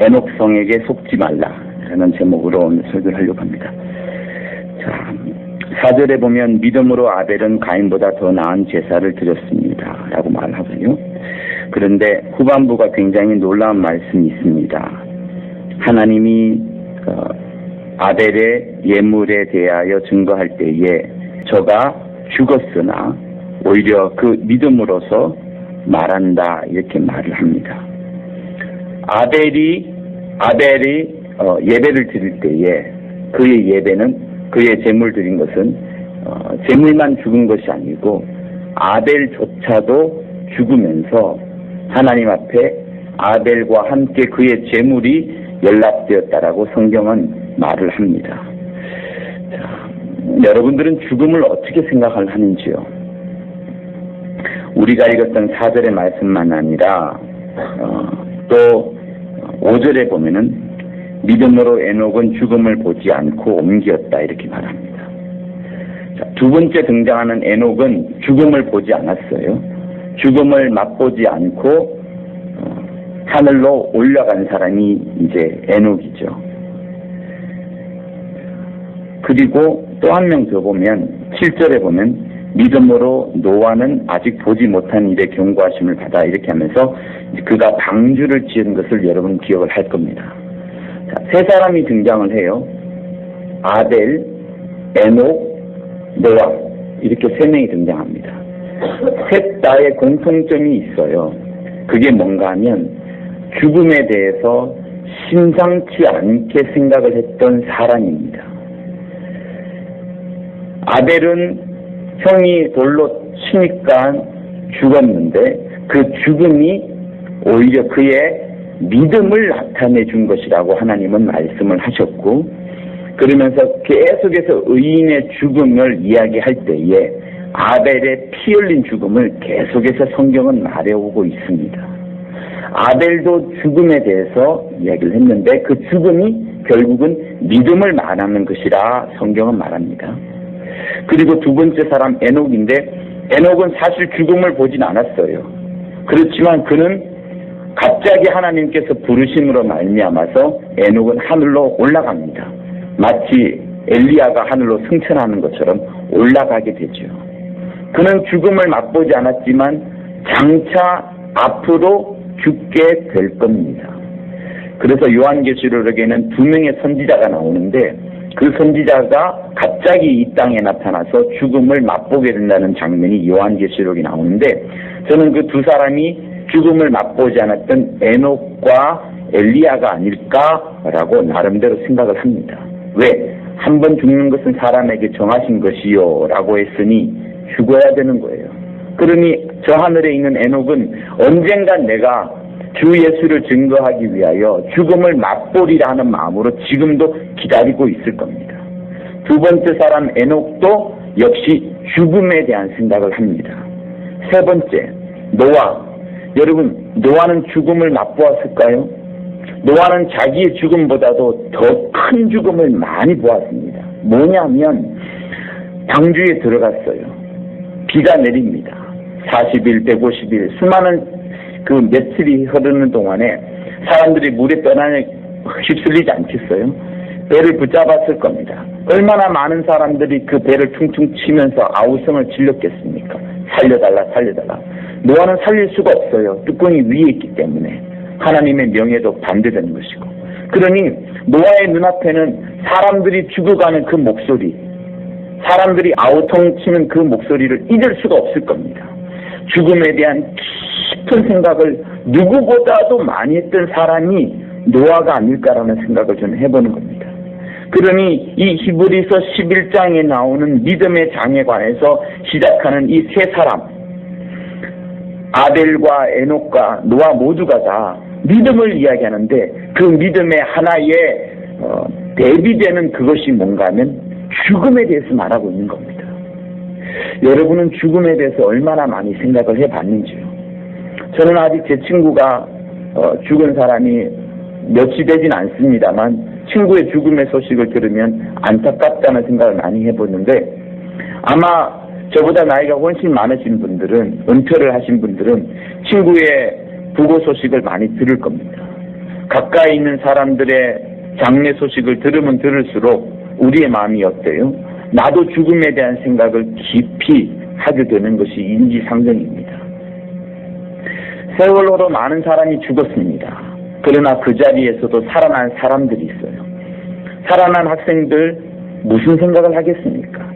에녹성에게 속지 말라라는 제목으로 오늘 설교를 하려고 합니다. 자, 4절에 보면 믿음으로 아벨은 가인보다 더 나은 제사를 드렸습니다 라고 말하고요. 그런데 후반부가 굉장히 놀라운 말씀이 있습니다. 하나님이 아벨의 예물에 대하여 증거할 때에 저가 죽었으나 오히려 그 믿음으로서 말한다 이렇게 말을 합니다. 아벨이 예배를 드릴 때에 그의 예배는 그의 제물 드린 것은 제물만 죽은 것이 아니고 아벨조차도 죽으면서 하나님 앞에 아벨과 함께 그의 제물이 연락되었다라고 성경은 말을 합니다. 자, 여러분들은 죽음을 어떻게 생각을 하는지요? 우리가 읽었던 4절의 말씀만 아니라 또 5절에 보면은 믿음으로 에녹은 죽음을 보지 않고 옮겼다 이렇게 말합니다. 자, 두 번째 등장하는 에녹은 죽음을 보지 않았어요. 죽음을 맛보지 않고 하늘로 올라간 사람이 이제 에녹이죠. 그리고 또 한 명 더 보면 7절에 보면 믿음으로 노아는 아직 보지 못한 일에 경고하심을 받아 이렇게 하면서 그가 방주를 지은 것을 여러분 기억을 할 겁니다. 자, 세 사람이 등장을 해요. 아벨, 에녹, 노아 이렇게 세 명이 등장합니다. 셋 다의 공통점이 있어요. 그게 뭔가 하면 죽음에 대해서 심상치 않게 생각을 했던 사람입니다. 아벨은 형이 돌로 치니까 죽었는데 그 죽음이 오히려 그의 믿음을 나타내 준 것이라고 하나님은 말씀을 하셨고, 그러면서 계속해서 의인의 죽음을 이야기할 때에 아벨의 피 흘린 죽음을 계속해서 성경은 말해오고 있습니다. 아벨도 죽음에 대해서 이야기를 했는데 그 죽음이 결국은 믿음을 말하는 것이라 성경은 말합니다. 그리고 두 번째 사람 에녹인데 에녹은 사실 죽음을 보진 않았어요. 그렇지만 그는 갑자기 하나님께서 부르심으로 말미암아서 에녹은 하늘로 올라갑니다. 마치 엘리야가 하늘로 승천하는 것처럼 올라가게 되죠. 그는 죽음을 맛보지 않았지만 장차 앞으로 죽게 될 겁니다. 그래서 요한계시록에는 두 명의 선지자가 나오는데 그 선지자가 갑자기 이 땅에 나타나서 죽음을 맛보게 된다는 장면이 요한계시록에 나오는데, 저는 그 두 사람이 죽음을 맛보지 않았던 에녹과 엘리야가 아닐까라고 나름대로 생각을 합니다. 왜? 한 번 죽는 것은 사람에게 정하신 것이요 라고 했으니 죽어야 되는 거예요. 그러니 저 하늘에 있는 에녹은 언젠간 내가 주 예수를 증거하기 위하여 죽음을 맛보리라 하는 마음으로 지금도 기다리고 있을 겁니다. 두 번째 사람 에녹도 역시 죽음에 대한 생각을 합니다. 세 번째, 노아. 여러분, 노아는 죽음을 맛보았을까요? 노아는 자기의 죽음보다도 더 큰 죽음을 많이 보았습니다. 뭐냐면 방주에 들어갔어요. 비가 내립니다. 40일, 150일 수많은 그 며칠이 흐르는 동안에 사람들이 물에 떠나게 휩쓸리지 않겠어요? 배를 붙잡았을 겁니다. 얼마나 많은 사람들이 그 배를 퉁퉁 치면서 아우성을 질렀겠습니까? 살려달라 살려달라. 노아는 살릴 수가 없어요. 뚜껑이 위에 있기 때문에 하나님의 명예도 반대되는 것이고. 그러니 노아의 눈앞에는 사람들이 죽어가는 그 목소리, 사람들이 아우성 치는 그 목소리를 잊을 수가 없을 겁니다. 죽음에 대한 깊은 생각을 누구보다도 많이 했던 사람이 노아가 아닐까라는 생각을 저는 해보는 겁니다. 그러니 이 히브리서 11장에 나오는 믿음의 장에 관해서 시작하는 이 세 사람, 아벨과 에녹과 노아 모두가 다 믿음을 이야기하는데 그 믿음의 하나의 대비되는 그것이 뭔가 하면 죽음에 대해서 말하고 있는 겁니다. 여러분은 죽음에 대해서 얼마나 많이 생각을 해봤는지요? 저는 아직 제 친구가 죽은 사람이 몇이 되진 않습니다만 친구의 죽음의 소식을 들으면 안타깝다는 생각을 많이 해보는데, 아마 저보다 나이가 훨씬 많으신 분들은, 은퇴를 하신 분들은 친구의 부고 소식을 많이 들을 겁니다. 가까이 있는 사람들의 장례 소식을 들으면 들을수록 우리의 마음이 어때요? 나도 죽음에 대한 생각을 깊이 하게 되는 것이 인지상정입니다. 세월호로 많은 사람이 죽었습니다. 그러나 그 자리에서도 살아난 사람들이 있어요. 살아난 학생들 무슨 생각을 하겠습니까?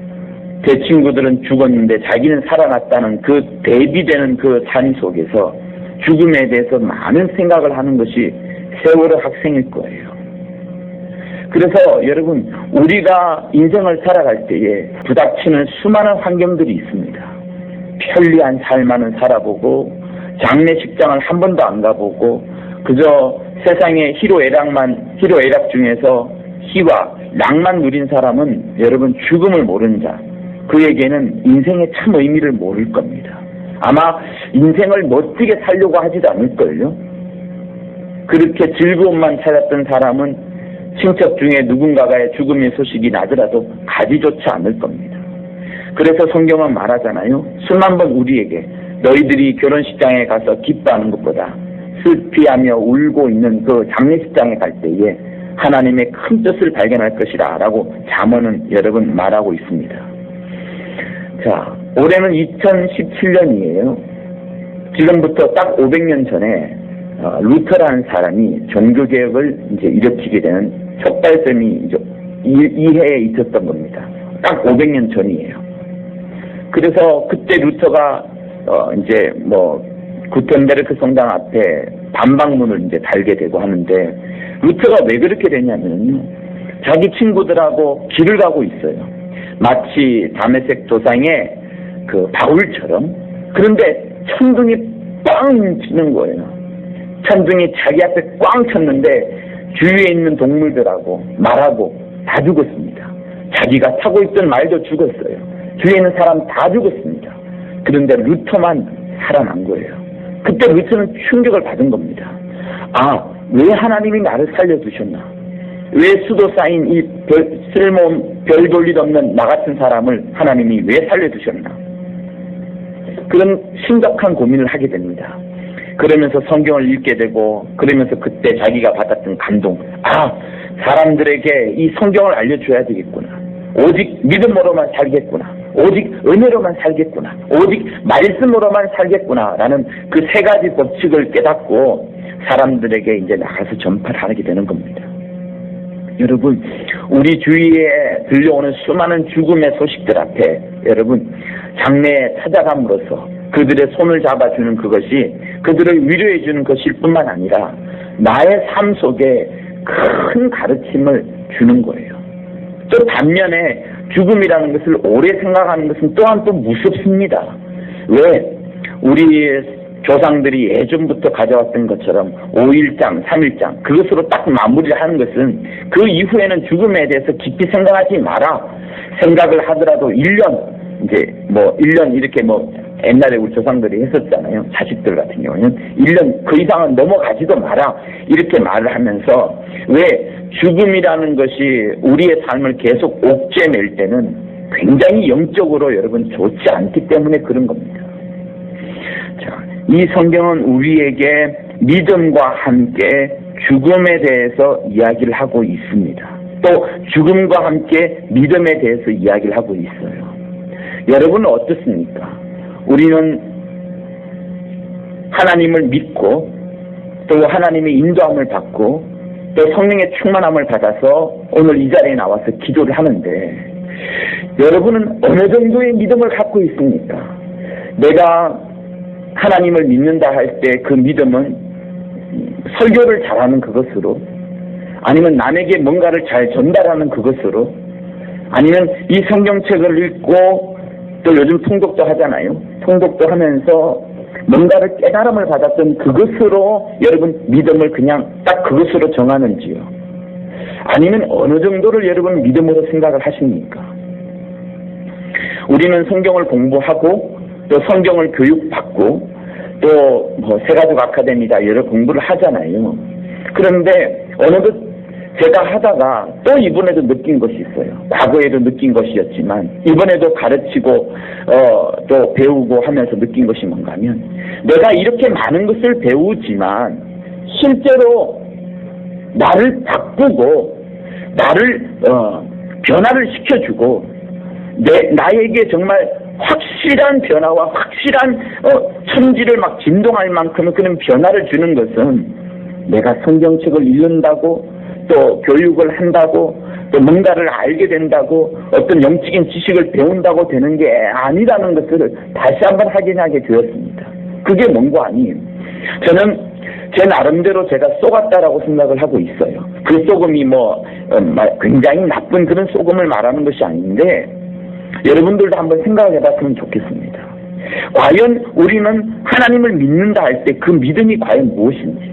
제 친구들은 죽었는데 자기는 살아났다는 그 대비되는 그 삶 속에서 죽음에 대해서 많은 생각을 하는 것이 세월호 학생일 거예요. 그래서 여러분, 우리가 인생을 살아갈 때에 부닥치는 수많은 환경들이 있습니다. 편리한 삶만은 살아보고 장례식장을 한 번도 안 가보고 그저 세상의 희로애락 중에서 희와 락만 누린 사람은 여러분 죽음을 모르는 자, 그에게는 인생의 참 의미를 모를 겁니다. 아마 인생을 멋지게 살려고 하지도 않을걸요. 그렇게 즐거움만 찾았던 사람은 친척 중에 누군가의 죽음의 소식이 나더라도 가지조차 않을 겁니다. 그래서 성경은 말하잖아요. 수만 번 우리에게 너희들이 결혼식장에 가서 기뻐하는 것보다 슬피하며 울고 있는 그 장례식장에 갈 때에 하나님의 큰 뜻을 발견할 것이다 라고 잠언은 여러분 말하고 있습니다. 자, 올해는 2017년이에요. 지금부터 딱 500년 전에 루터라는 사람이 종교개혁을 이제 일으키게 되는 촉발점이 이제 이 해에 있었던 겁니다. 딱 500년 전이에요. 그래서 그때 루터가 이제 뭐 구텐베르크 성당 앞에 반박문을 이제 달게 되고 하는데, 루터가 왜 그렇게 되냐면요, 자기 친구들하고 길을 가고 있어요. 마치 다메섹 도상의 그 바울처럼. 그런데 천둥이 빵 치는 거예요. 천둥이 자기 앞에 꽝 쳤는데 주위에 있는 동물들하고 말하고 다 죽었습니다. 자기가 타고 있던 말도 죽었어요. 주위에 있는 사람 다 죽었습니다. 그런데 루터만 살아난 거예요. 그때 루터는 충격을 받은 겁니다. 아, 왜 하나님이 나를 살려두셨나? 왜 수도 쌓인 이 쓸모없는 별 볼 일 없는 나 같은 사람을 하나님이 왜 살려두셨나? 그런 심각한 고민을 하게 됩니다. 그러면서 성경을 읽게 되고, 그러면서 그때 자기가 받았던 감동, 아, 사람들에게 이 성경을 알려줘야 되겠구나. 오직 믿음으로만 살겠구나. 오직 은혜로만 살겠구나. 오직 말씀으로만 살겠구나 라는 그 세 가지 법칙을 깨닫고 사람들에게 이제 나가서 전파를 하게 되는 겁니다. 여러분, 우리 주위에 들려오는 수많은 죽음의 소식들 앞에 여러분, 장례에 찾아감으로써 그들의 손을 잡아주는 그것이 그들을 위로해주는 것일 뿐만 아니라 나의 삶 속에 큰 가르침을 주는 거예요. 또 반면에 죽음이라는 것을 오래 생각하는 것은 또한 또 무섭습니다. 왜? 우리 조상들이 예전부터 가져왔던 것처럼 5일장, 3일장 그것으로 딱 마무리를 하는 것은 그 이후에는 죽음에 대해서 깊이 생각하지 마라. 생각을 하더라도 1년, 이제 뭐 1년 이렇게 뭐 옛날에 우리 조상들이 했었잖아요. 자식들 같은 경우는 1년 그 이상은 넘어가지도 마라. 이렇게 말을 하면서, 왜 죽음이라는 것이 우리의 삶을 계속 옥죄낼 때는 굉장히 영적으로 여러분 좋지 않기 때문에 그런 겁니다. 자, 이 성경은 우리에게 믿음과 함께 죽음에 대해서 이야기를 하고 있습니다. 또 죽음과 함께 믿음에 대해서 이야기를 하고 있어요. 여러분은 어떻습니까? 우리는 하나님을 믿고 또 하나님의 인도함을 받고 또 성령의 충만함을 받아서 오늘 이 자리에 나와서 기도를 하는데, 여러분은 어느 정도의 믿음을 갖고 있습니까? 내가 하나님을 믿는다 할 때 그 믿음은 설교를 잘하는 그것으로, 아니면 남에게 뭔가를 잘 전달하는 그것으로, 아니면 이 성경책을 읽고 또 요즘 통독도 하잖아요. 통독도 하면서 뭔가를 깨달음을 받았던 그것으로 여러분 믿음을 그냥 딱 그것으로 정하는지요? 아니면 어느 정도를 여러분 믿음으로 생각을 하십니까? 우리는 성경을 공부하고 또 성경을 교육받고 또 뭐 세가족 아카데미다 여러 공부를 하잖아요. 그런데 어느덧 제가 하다가 또 이번에도 느낀 것이 있어요. 과거에도 느낀 것이었지만 이번에도 가르치고 또 배우고 하면서 느낀 것이 뭔가 하면, 내가 이렇게 많은 것을 배우지만 실제로 나를 바꾸고 나를 변화를 시켜주고 나에게 정말 확실한 변화와 확실한 천지를 막 진동할 만큼 그런 변화를 주는 것은 내가 성경책을 읽는다고 또 교육을 한다고 또 뭔가를 알게 된다고 어떤 영적인 지식을 배운다고 되는 게 아니라는 것을 다시 한번 확인하게 되었습니다. 그게 뭔가 아니에요. 저는 제 나름대로 제가 쏘갔다라고 생각을 하고 있어요. 그 쏘금이 굉장히 나쁜 그런 쏘금을 말하는 것이 아닌데 여러분들도 한번 생각을 해봤으면 좋겠습니다. 과연 우리는 하나님을 믿는다 할 때 그 믿음이 과연 무엇인지,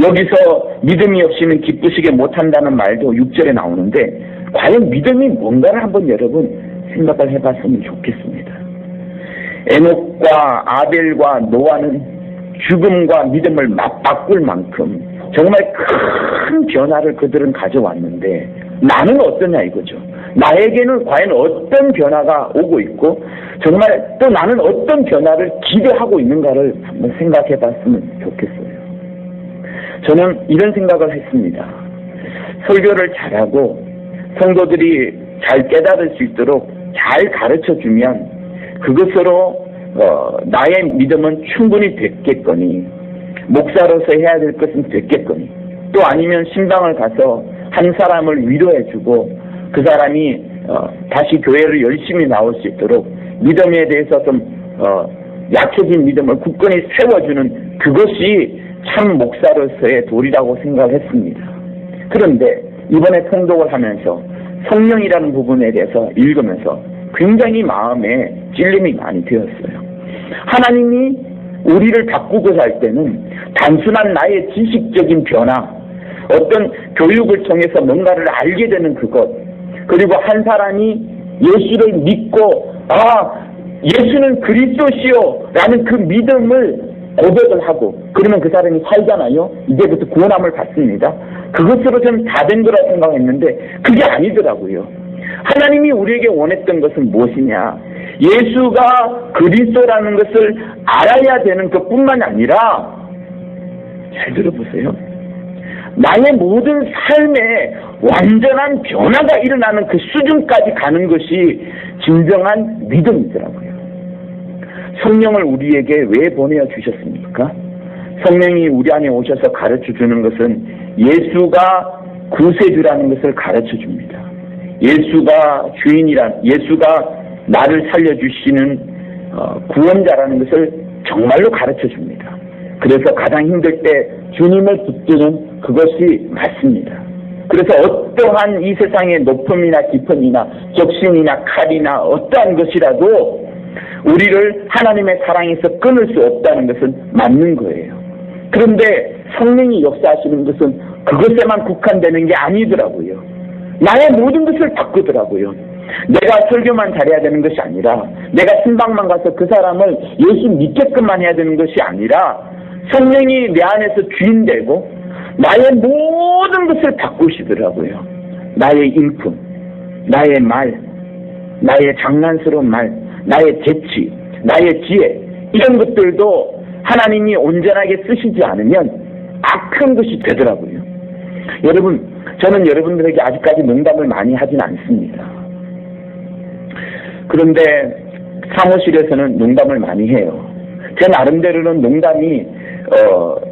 여기서 믿음이 없이는 기쁘시게 못한다는 말도 6절에 나오는데 과연 믿음이 뭔가를 한번 여러분 생각을 해봤으면 좋겠습니다. 에녹과 아벨과 노아는 죽음과 믿음을 맞바꿀 만큼 정말 큰 변화를 그들은 가져왔는데 나는 어떠냐 이거죠. 나에게는 과연 어떤 변화가 오고 있고 정말 또 나는 어떤 변화를 기대하고 있는가를 한번 생각해 봤으면 좋겠어요. 저는 이런 생각을 했습니다. 설교를 잘하고 성도들이 잘 깨달을 수 있도록 잘 가르쳐주면 그것으로 나의 믿음은 충분히 됐겠거니 목사로서 해야 될 것은 됐겠거니 또 아니면 신방을 가서 한 사람을 위로해주고 그 사람이 다시 교회를 열심히 나올 수 있도록 믿음에 대해서 좀 약해진 믿음을 굳건히 세워주는 그것이 참 목사로서의 도리라고 생각했습니다. 그런데 이번에 통독을 하면서 성령이라는 부분에 대해서 읽으면서 굉장히 마음에 찔림이 많이 되었어요. 하나님이 우리를 바꾸고자 할 때는 단순한 나의 지식적인 변화, 어떤 교육을 통해서 뭔가를 알게 되는 그것, 그리고 한 사람이 예수를 믿고 예수는 그리스도시요 라는 그 믿음을 고백을 하고 그러면 그 사람이 살잖아요. 이제부터 구원함을 받습니다. 그것으로 저는 다 된 거라 생각했는데 그게 아니더라고요. 하나님이 우리에게 원했던 것은 무엇이냐, 예수가 그리스도라는 것을 알아야 되는 것뿐만이 아니라, 잘 들어보세요, 나의 모든 삶에 완전한 변화가 일어나는 그 수준까지 가는 것이 진정한 믿음이더라고요. 성령을 우리에게 왜 보내어 주셨습니까? 성령이 우리 안에 오셔서 가르쳐 주는 것은 예수가 구세주라는 것을 가르쳐 줍니다. 예수가 예수가 나를 살려주시는 구원자라는 것을 정말로 가르쳐 줍니다. 그래서 가장 힘들 때 주님을 붙드는 그것이 맞습니다. 그래서 어떠한 이 세상의 높음이나 깊음이나 적신이나 칼이나 어떠한 것이라도 우리를 하나님의 사랑에서 끊을 수 없다는 것은 맞는 거예요. 그런데 성령이 역사하시는 것은 그것에만 국한되는 게 아니더라고요. 나의 모든 것을 바꾸더라고요. 내가 설교만 잘해야 되는 것이 아니라, 내가 신방만 가서 그 사람을 예수 믿게끔만 해야 되는 것이 아니라, 성령이 내 안에서 주인 되고 나의 모든 것을 바꾸시더라고요. 나의 인품, 나의 말, 나의 장난스러운 말, 나의 재치, 나의 지혜, 이런 것들도 하나님이 온전하게 쓰시지 않으면 악한 것이 되더라고요. 여러분, 저는 여러분들에게 아직까지 농담을 많이 하진 않습니다. 그런데 사무실에서는 농담을 많이 해요. 제 나름대로는 농담이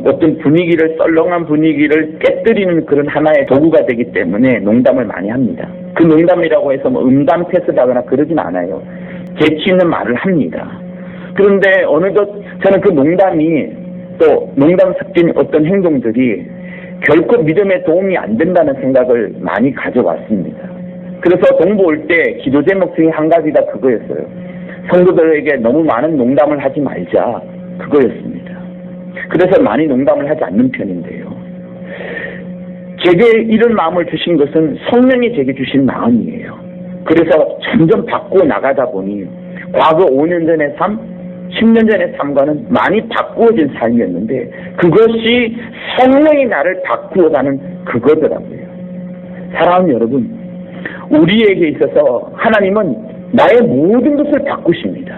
어떤 분위기를, 썰렁한 분위기를 깨뜨리는 그런 하나의 도구가 되기 때문에 농담을 많이 합니다. 그 농담이라고 해서 음담 패스하거나 그러진 않아요. 재치 있는 말을 합니다. 그런데 어느덧 저는 그 농담이, 또 농담 섞인 어떤 행동들이 결코 믿음에 도움이 안 된다는 생각을 많이 가져왔습니다. 그래서 동부 올 때 기도 제목 중에 한 가지가 그거였어요. 성도들에게 너무 많은 농담을 하지 말자, 그거였습니다. 그래서 많이 농담을 하지 않는 편인데요, 제게 이런 마음을 주신 것은 성령이 제게 주신 마음이에요. 그래서 점점 바꾸어 나가다 보니 과거 5년 전의 삶, 10년 전의 삶과는 많이 바꾸어진 삶이었는데 그것이 성령이 나를 바꾸어가는 그거더라고요. 사랑하는 여러분, 우리에게 있어서 하나님은 나의 모든 것을 바꾸십니다.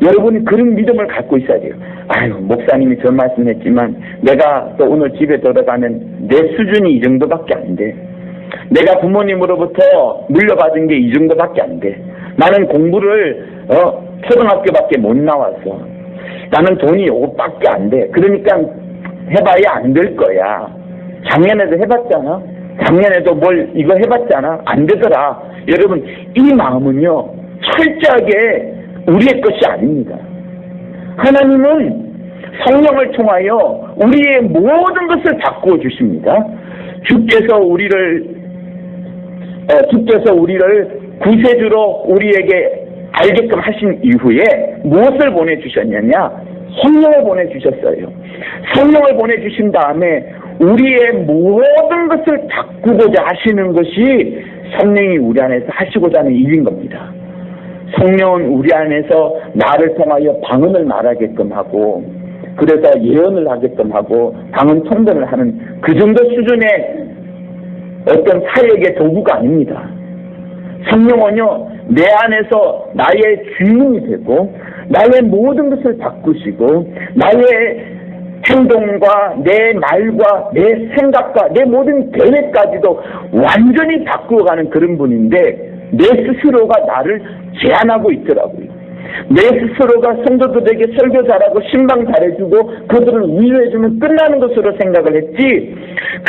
여러분이 그런 믿음을 갖고 있어야 돼요. 아유, 목사님이 저 말씀했지만 내가 또 오늘 집에 들어가면 내 수준이 이 정도밖에 안 돼. 내가 부모님으로부터 물려받은 게 이 정도밖에 안 돼. 나는 공부를 초등학교밖에 못 나와서 나는 돈이 이것밖에 안 돼. 그러니까 해봐야 안 될 거야. 작년에도 해봤잖아. 작년에도 뭘 이거 해봤잖아. 안 되더라. 여러분, 이 마음은요 철저하게 우리의 것이 아닙니다. 하나님은 성령을 통하여 우리의 모든 것을 바꾸어 주십니다. 주께서 우리를 구세주로 우리에게 알게끔 하신 이후에 무엇을 보내주셨느냐? 성령을 보내주셨어요. 성령을 보내주신 다음에 우리의 모든 것을 바꾸고자 하시는 것이 성령이 우리 안에서 하시고자 하는 일인 겁니다. 성령은 우리 안에서 나를 통하여 방언을 말하게끔 하고, 그래서 예언을 하게끔 하고 방언 통변을 하는 그 정도 수준의 어떤 사역의 도구가 아닙니다. 성령은요 내 안에서 나의 주인이 되고 나의 모든 것을 바꾸시고 나의 행동과 내 말과 내 생각과 내 모든 계획까지도 완전히 바꾸어가는 그런 분인데, 내 스스로가 나를 제한하고 있더라고요. 내 스스로가 성도들에게 설교 잘하고 신방 잘해주고 그들을 위로해주면 끝나는 것으로 생각을 했지,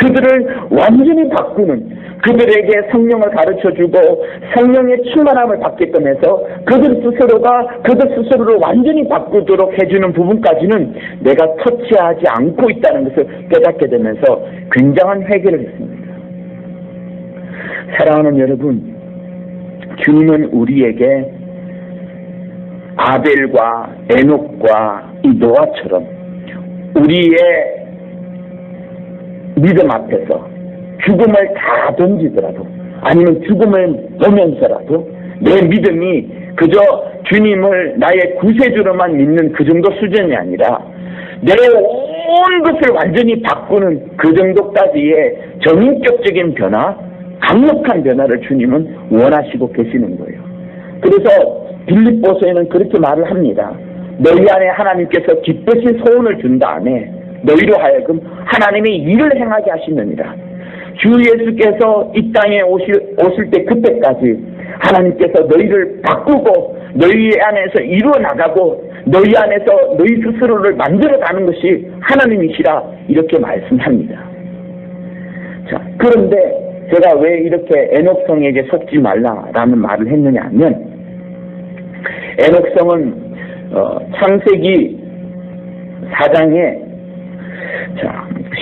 그들을 완전히 바꾸는, 그들에게 성령을 가르쳐주고 성령의 충만함을 받게끔 해서 그들 스스로를 완전히 바꾸도록 해주는 부분까지는 내가 터치하지 않고 있다는 것을 깨닫게 되면서 굉장한 회개를 했습니다. 사랑하는 여러분, 주님은 우리에게 아벨과 에녹과 이 노아처럼 우리의 믿음 앞에서 죽음을 다 던지더라도, 아니면 죽음을 보면서라도 내 믿음이 그저 주님을 나의 구세주로만 믿는 그 정도 수준이 아니라 내 온 것을 완전히 바꾸는 그 정도까지의 전인격적인 변화, 강력한 변화를 주님은 원하시고 계시는 거예요. 그래서 빌립보서에는 그렇게 말을 합니다. 너희 안에 하나님께서 기쁘신 소원을 준 다음에 너희로 하여금 하나님의 일을 행하게 하시느니라. 주 예수께서 이 땅에 오실 때 그때까지 하나님께서 너희를 바꾸고 너희 안에서 이루어 나가고 너희 안에서 너희 스스로를 만들어가는 것이 하나님이시라 이렇게 말씀합니다. 자, 그런데 제가 왜 이렇게 에녹성에게 속지 말라라는 말을 했느냐 하면, 에녹성은 창세기 4장에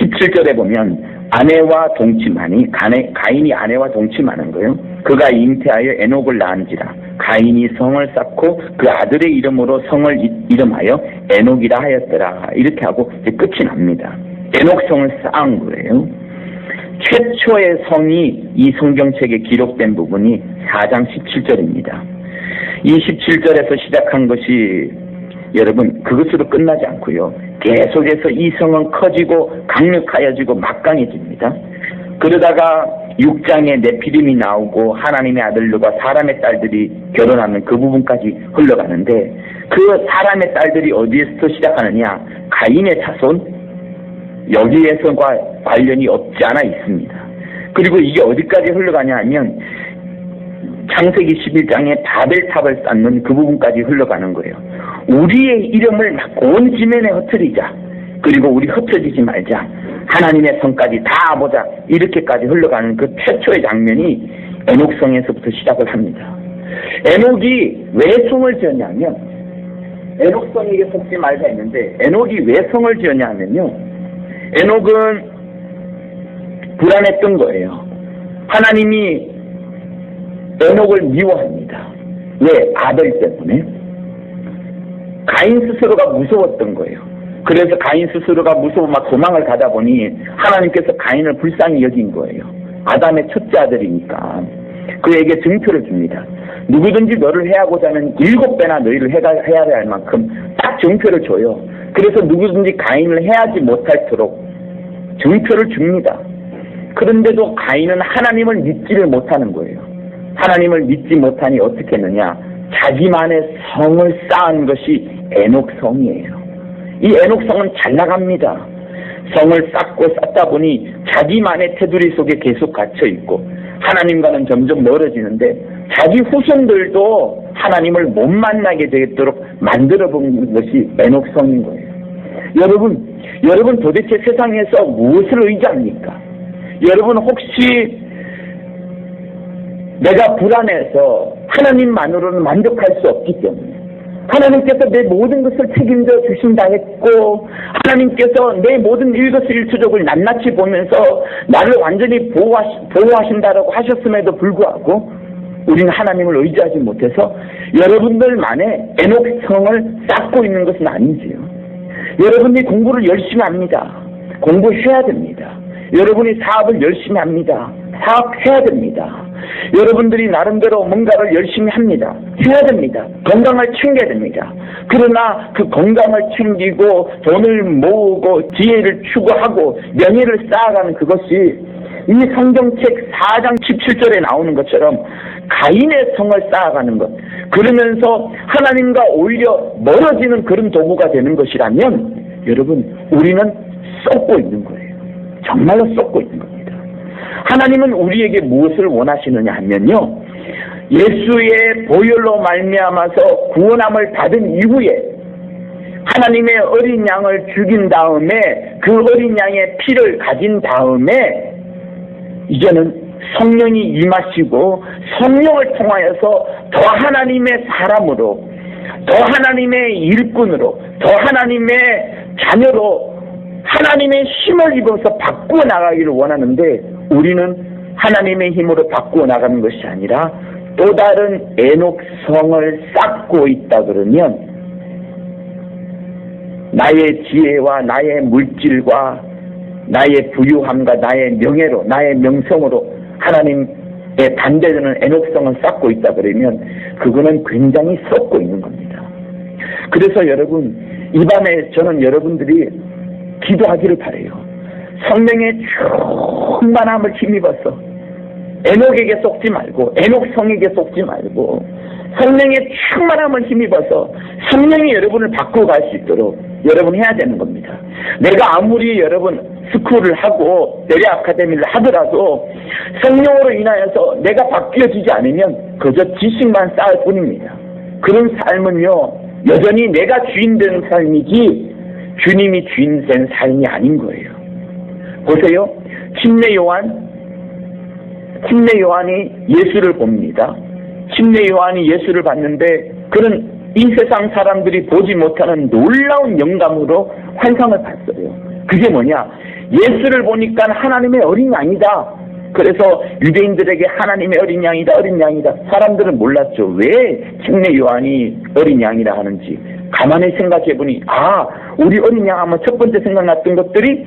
17절에 보면 아내와 동침하니, 가인이 아내와 동침하는 거예요. 그가 잉태하여 에녹을 낳은지라. 가인이 성을 쌓고 그 아들의 이름으로 성을 이름하여 에녹이라 하였더라. 이렇게 하고 이제 끝이 납니다. 에녹성을 쌓은 거예요. 최초의 성이 이 성경책에 기록된 부분이 4장 17절입니다. 이 17절에서 시작한 것이 여러분 그것으로 끝나지 않고요. 계속해서 이 성은 커지고 강력하여지고 막강해집니다. 그러다가 6장에 네피림이 나오고 하나님의 아들들과 사람의 딸들이 결혼하는 그 부분까지 흘러가는데, 그 사람의 딸들이 어디에서 시작하느냐? 가인의 자손, 여기에서과 관련이 없지 않아 있습니다. 그리고 이게 어디까지 흘러가냐 하면 창세기 11장에 바벨탑을 쌓는 그 부분까지 흘러가는 거예요. 우리의 이름을 온 지면에 흩트리자. 그리고 우리 흩어지지 말자. 하나님의 성까지 다 보자. 이렇게까지 흘러가는 그 최초의 장면이 에녹성에서부터 시작을 합니다. 에녹이 왜 성을 지었냐면, 에녹성에게 속지 말자 했는데 에녹이 왜 성을 지었냐 하면요, 에녹은 불안했던 거예요. 하나님이 에녹을 미워합니다. 왜? 아벨 때문에. 가인 스스로가 무서웠던 거예요. 그래서 가인 스스로가 무서워 막 도망을 가다 보니 하나님께서 가인을 불쌍히 여긴 거예요. 아담의 첫째 아들이니까 그에게 증표를 줍니다. 누구든지 너를 해하고자 하면 7배나 너희를 해야 할 만큼 딱 증표를 줘요. 그래서 누구든지 가인을 해하지 못할도록 증표를 줍니다. 그런데도 가인은 하나님을 믿지를 못하는 거예요. 하나님을 믿지 못하니 어떻게 했느냐? 자기만의 성을 쌓은 것이 에녹성이에요. 이 에녹성은 잘 나갑니다. 성을 쌓고 쌓다 보니 자기만의 테두리 속에 계속 갇혀 있고 하나님과는 점점 멀어지는데 자기 후손들도 하나님을 못 만나게 되도록 만들어 본 것이 에녹성인 거예요. 여러분 도대체 세상에서 무엇을 의지합니까? 여러분 혹시 내가 불안해서 하나님만으로는 만족할 수 없기 때문에 하나님께서 내 모든 것을 책임져 주신다 했고 하나님께서 내 모든 일거수일투족을 낱낱이 보면서 나를 완전히 보호하신다라고 하셨음에도 불구하고 우리는 하나님을 의지하지 못해서 여러분들만의 에녹성을 쌓고 있는 것은 아니지요. 여러분이 공부를 열심히 합니다. 공부해야 됩니다. 여러분이 사업을 열심히 합니다. 사업해야 됩니다. 여러분들이 나름대로 뭔가를 열심히 합니다. 해야 됩니다. 건강을 챙겨야 됩니다. 그러나 그 건강을 챙기고 돈을 모으고 지혜를 추구하고 명예를 쌓아가는 그것이 이 성경책 4장 17절에 나오는 것처럼 가인의 성을 쌓아가는 것, 그러면서 하나님과 오히려 멀어지는 그런 도구가 되는 것이라면 여러분 우리는 썩고 있는 거예요. 정말로 썩고 있는 겁니다. 하나님은 우리에게 무엇을 원하시느냐 하면요, 예수의 보혈로 말미암아서 구원함을 받은 이후에 하나님의 어린 양을 죽인 다음에 그 어린 양의 피를 가진 다음에 이제는 성령이 임하시고 성령을 통하여서 더 하나님의 사람으로, 더 하나님의 일꾼으로, 더 하나님의 자녀로 하나님의 힘을 입어서 바꾸어 나가기를 원하는데 우리는 하나님의 힘으로 바꾸어 나가는 것이 아니라 또 다른 에녹성을 쌓고 있다 그러면 나의 지혜와 나의 물질과 나의 부유함과 나의 명예로, 나의 명성으로 하나님의 반대되는 에녹성을 쌓고 있다 그러면 그거는 굉장히 썩고 있는 겁니다. 그래서 여러분 이 밤에 저는 여러분들이 기도하기를 바라요. 성령의 충만함을 힘입어서 에녹에게 속지 말고 에녹성에게 속지 말고 성령의 충만함을 힘입어서 성령이 여러분을 바꾸어 갈 수 있도록 여러분 해야 되는 겁니다. 내가 아무리 여러분 스쿨을 하고 내래 아카데미를 하더라도 성령으로 인하여서 내가 바뀌어지지 않으면 그저 지식만 쌓을 뿐입니다. 그런 삶은요 여전히 내가 주인된 삶이지 주님이 주인된 삶이 아닌 거예요. 보세요. 침례 요한이 예수를 봅니다. 침례 요한이 예수를 봤는데 그는 이 세상 사람들이 보지 못하는 놀라운 영감으로 환상을 봤어요. 그게 뭐냐? 예수를 보니까 하나님의 어린 양이다. 그래서 유대인들에게 하나님의 어린 양이다, 어린 양이다. 사람들은 몰랐죠. 왜 침례 요한이 어린 양이라 하는지. 가만히 생각해보니 우리 어린 양 하면 첫 번째 생각났던 것들이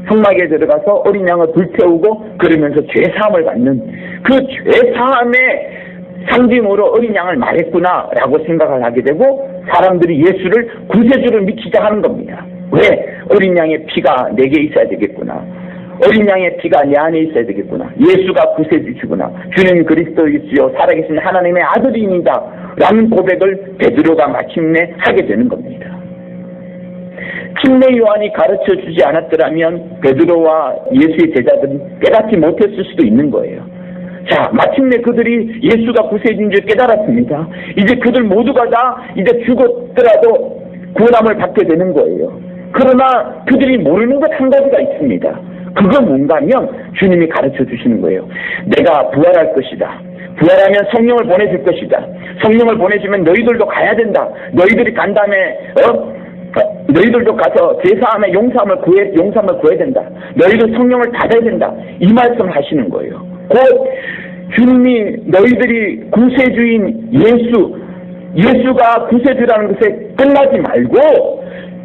성막에 들어가서 어린 양을 불태우고 그러면서 죄사함을 받는 그 죄사함의 상징으로 어린 양을 말했구나 라고 생각을 하게 되고 사람들이 예수를 구세주로 믿기자 하는 겁니다. 왜? 어린 양의 피가 내게 있어야 되겠구나. 어린 양의 피가 내 안에 있어야 되겠구나. 예수가 구세주시구나. 주는 그리스도이시요 살아계신 하나님의 아들입니다. 라는 고백을 베드로가 마침내 하게 되는 겁니다. 침례 요한이 가르쳐 주지 않았더라면 베드로와 예수의 제자들은 깨닫지 못했을 수도 있는 거예요. 자, 마침내 그들이 예수가 구세주인 줄 깨달았습니다. 이제 그들 모두가 다 이제 죽었더라도 구원함을 받게 되는 거예요. 그러나 그들이 모르는 것 한 가지가 있습니다. 그건 뭔가 하면 주님이 가르쳐 주시는 거예요. 내가 부활할 것이다. 부활하면 성령을 보내줄 것이다. 성령을 보내주면 너희들도 가야 된다. 너희들이 간 다음에 너희들도 가서 제사함의 용서함을 구해야 된다. 너희도 성령을 받아야 된다. 이 말씀을 하시는 거예요. 곧 주님이 너희들이 구세주인 예수가 구세주라는 것에 끝나지 말고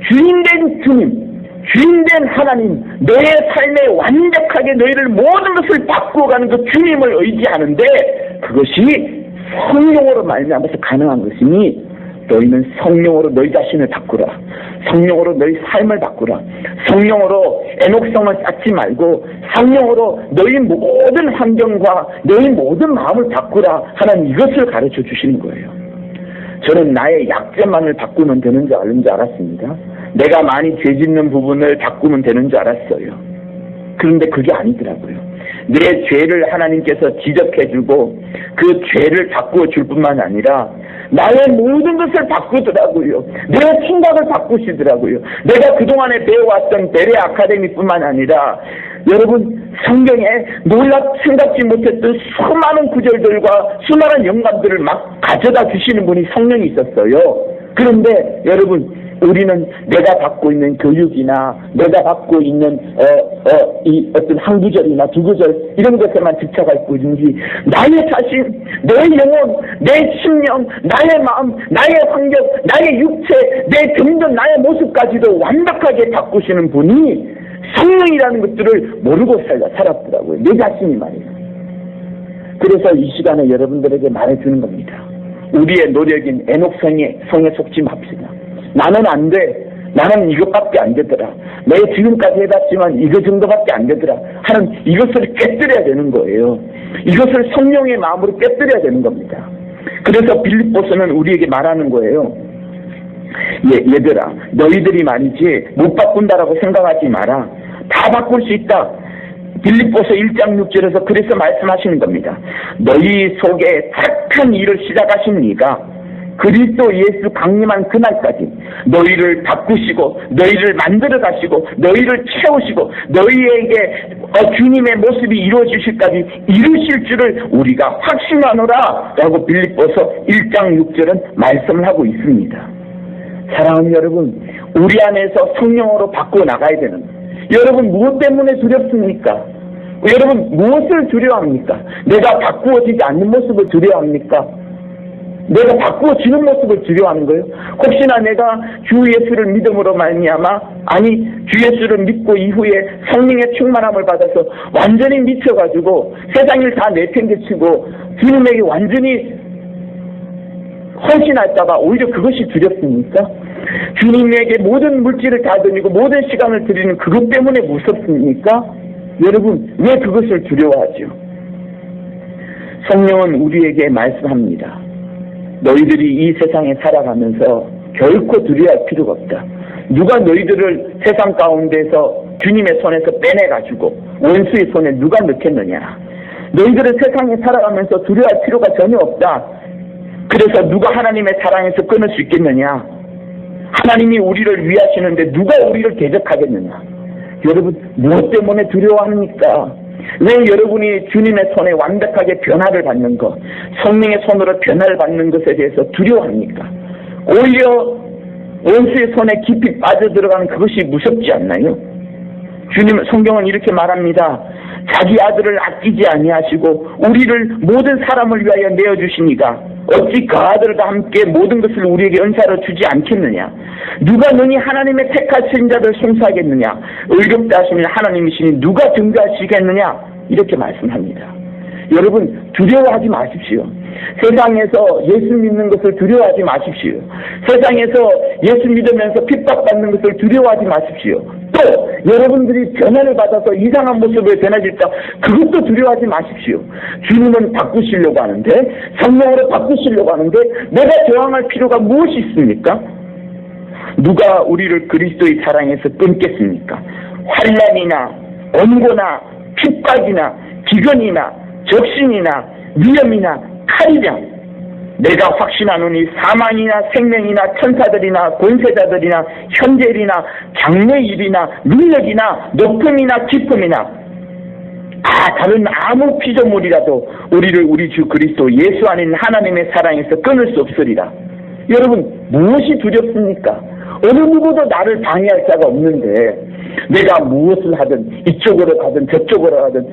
주인된 주님, 주인된 하나님, 너의 삶에 완벽하게 너희를 모든 것을 바꾸어가는 그 주님을 의지하는데 그것이 성령으로 말미암아서 가능한 것이니 너희는 성령으로 너희 자신을 바꾸라. 성령으로 너희 삶을 바꾸라. 성령으로 에녹성을 쌓지 말고 성령으로 너희 모든 환경과 너희 모든 마음을 바꾸라 하는 이것을 가르쳐 주시는 거예요. 저는 나의 약점만을 바꾸면 되는 줄 알았습니다. 내가 많이 죄 짓는 부분을 바꾸면 되는 줄 알았어요. 그런데 그게 아니더라고요. 내 죄를 하나님께서 지적해주고 그 죄를 바꾸어 줄 뿐만 아니라 나의 모든 것을 바꾸더라고요. 내 생각을 바꾸시더라고요. 내가 그동안에 배워왔던 베레 아카데미뿐만 아니라 여러분 성경에 생각지 못했던 수많은 구절들과 수많은 영감들을 막 가져다 주시는 분이 성령이 있었어요. 그런데 여러분 우리는 내가 받고 있는 교육이나 내가 받고 있는 이 어떤 한 구절이나 두 구절 이런 것에만 집착하고 있는지 나의 자신, 내 영혼, 내 심령, 나의 마음, 나의 환경, 나의 육체, 내 점점 나의 모습까지도 완벽하게 바꾸시는 분이 성령이라는 것들을 모르고 살았더라고요. 내 자신이 말이에요. 그래서 이 시간에 여러분들에게 말해주는 겁니다. 우리의 노력인 에녹성에 속지 맙시다. 나는 안 돼. 나는 이것밖에 안 되더라. 내가 지금까지 해봤지만 이거 정도밖에 안 되더라. 하는 이것을 깨뜨려야 되는 거예요. 이것을 성령의 마음으로 깨뜨려야 되는 겁니다. 그래서 빌립보서는 우리에게 말하는 거예요. 얘들아, 너희들이 말이지 못 바꾼다라고 생각하지 마라. 다 바꿀 수 있다. 빌립보서 1장 6절에서 그래서 말씀하시는 겁니다. 너희 속에 착한 일을 시작하신 이가 그리스도 예수 강림한 그날까지 너희를 바꾸시고 너희를 만들어 가시고 너희를 채우시고 너희에게 주님의 모습이 이루어지실까지 이루실 줄을 우리가 확신하노라 라고 빌립보서 1장 6절은 말씀을 하고 있습니다. 사랑하는 여러분, 우리 안에서 성령으로 바꾸어 나가야 되는 거예요. 여러분 무엇 때문에 두렵습니까? 여러분 무엇을 두려워합니까? 내가 바꾸어지지 않는 모습을 두려워합니까? 내가 바꾸어지는 모습을 두려워하는 거예요. 혹시나 내가 주 예수를 믿음으로 말미암아 주 예수를 믿고 이후에 성령의 충만함을 받아서 완전히 미쳐가지고 세상을 다 내팽개치고 주님에게 완전히 헌신할까봐 오히려 그것이 두렵습니까? 주님에게 모든 물질을 다 드리고 모든 시간을 드리는 그것 때문에 무섭습니까? 여러분 왜 그것을 두려워하죠? 성령은 우리에게 말씀합니다. 너희들이 이 세상에 살아가면서 결코 두려워할 필요가 없다. 누가 너희들을 세상 가운데서 주님의 손에서 빼내가지고 원수의 손에 누가 넣겠느냐. 너희들은 세상에 살아가면서 두려워할 필요가 전혀 없다. 그래서 누가 하나님의 사랑에서 끊을 수 있겠느냐. 하나님이 우리를 위하시는데 누가 우리를 대적하겠느냐. 여러분 무엇 때문에 두려워합니까? 왜 여러분이 주님의 손에 완벽하게 변화를 받는 것, 성령의 손으로 변화를 받는 것에 대해서 두려워합니까? 오히려 원수의 손에 깊이 빠져들어가는 그것이 무섭지 않나요? 성경은 이렇게 말합니다. 자기 아들을 아끼지 아니하시고 우리를 모든 사람을 위하여 내어주시니까 어찌 그 아들과 함께 모든 것을 우리에게 은사로 주지 않겠느냐. 누가 너니 하나님의 택하신 자들 송사하겠느냐. 의롭다 하시는 하나님이시니 누가 증거하시겠느냐. 이렇게 말씀합니다. 여러분 두려워하지 마십시오. 세상에서 예수 믿는 것을 두려워하지 마십시오. 세상에서 예수 믿으면서 핍박받는 것을 두려워하지 마십시오. 또 여러분들이 변화를 받아서 이상한 모습을 변해질까 그것도 두려워하지 마십시오. 주님은 바꾸시려고 하는데 성령으로 바꾸시려고 하는데 내가 저항할 필요가 무엇이 있습니까? 누가 우리를 그리스도의 사랑에서 끊겠습니까? 환난이나 원고나 핍박이나 기근이나 적신이나 위험이나 칼이랴. 내가 확신하노니 사망이나 생명이나 천사들이나 권세자들이나 현재일이나 장래일이나 능력이나 높음이나 깊음이나 다른 아무 피조물이라도 우리를 우리 주 그리스도 예수 안인 하나님의 사랑에서 끊을 수 없으리라. 여러분 무엇이 두렵습니까? 어느 누구도 나를 방해할 자가 없는데 내가 무엇을 하든 이쪽으로 가든 저쪽으로 가든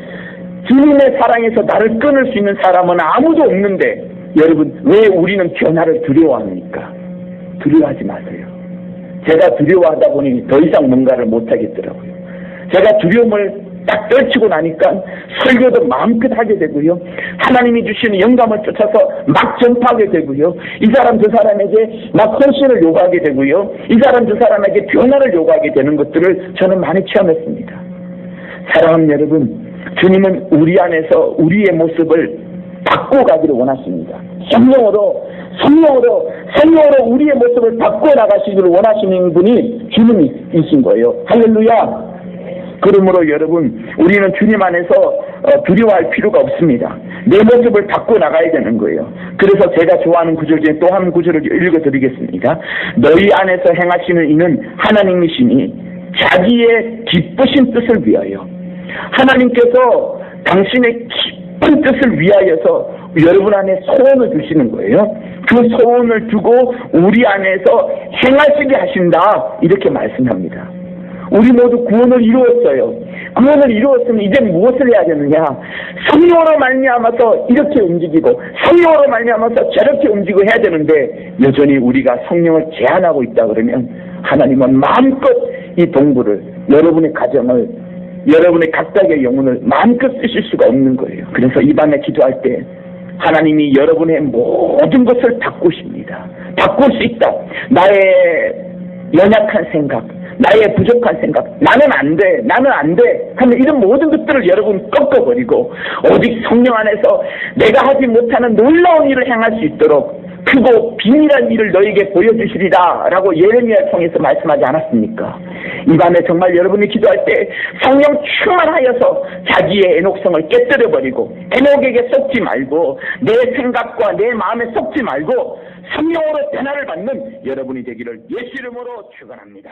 주님의 사랑에서 나를 끊을 수 있는 사람은 아무도 없는데 여러분 왜 우리는 변화를 두려워합니까? 두려워하지 마세요. 제가 두려워하다 보니 더 이상 뭔가를 못하겠더라고요. 제가 두려움을 딱 떨치고 나니까 설교도 마음껏 하게 되고요. 하나님이 주시는 영감을 쫓아서 막 전파하게 되고요. 이 사람 저 사람에게 막 헌신을 요구하게 되고요. 이 사람 저 사람에게 변화를 요구하게 되는 것들을 저는 많이 체험했습니다. 사랑하는 여러분, 주님은 우리 안에서 우리의 모습을 바꿔가기를 원하십니다. 성령으로 성령으로 우리의 모습을 바꿔 나가시기를 원하시는 분이 주님이신 거예요. 할렐루야. 그러므로 여러분, 우리는 주님 안에서 두려워할 필요가 없습니다. 내 모습을 바꿔 나가야 되는 거예요. 그래서 제가 좋아하는 구절 중에 또 한 구절을 읽어드리겠습니다. 너희 안에서 행하시는 이는 하나님이시니 자기의 기쁘신 뜻을 위하여. 하나님께서 당신의 기쁜 뜻을 위하여서 여러분 안에 소원을 주시는 거예요. 그 소원을 두고 우리 안에서 행하시게 하신다, 이렇게 말씀합니다. 우리 모두 구원을 이루었어요. 구원을 이루었으면 이제 무엇을 해야 되느냐? 성령으로 말미암아서 이렇게 움직이고 성령으로 말미암아서 저렇게 움직이고 해야 되는데, 여전히 우리가 성령을 제한하고 있다 그러면 하나님은 마음껏 이 동부를, 여러분의 가정을, 여러분의 각각의 영혼을 마음껏 쓰실 수가 없는 거예요. 그래서 이 밤에 기도할 때 하나님이 여러분의 모든 것을 바꾸십니다. 바꿀 수 있다. 나의 연약한 생각, 나의 부족한 생각, 나는 안 돼 하는 이런 모든 것들을 여러분 꺾어버리고 오직 성령 안에서 내가 하지 못하는 놀라운 일을 행할 수 있도록 크고 비밀한 일을 너에게 보여주시리라 라고 예레미야를 통해서 말씀하지 않았습니까? 이 밤에 정말 여러분이 기도할 때 성령 충만하여서 자기의 애녹성을 깨뜨려버리고 애녹에게 썩지 말고 내 생각과 내 마음에 썩지 말고 성령으로 변화를 받는 여러분이 되기를 예수 이름으로 축원합니다.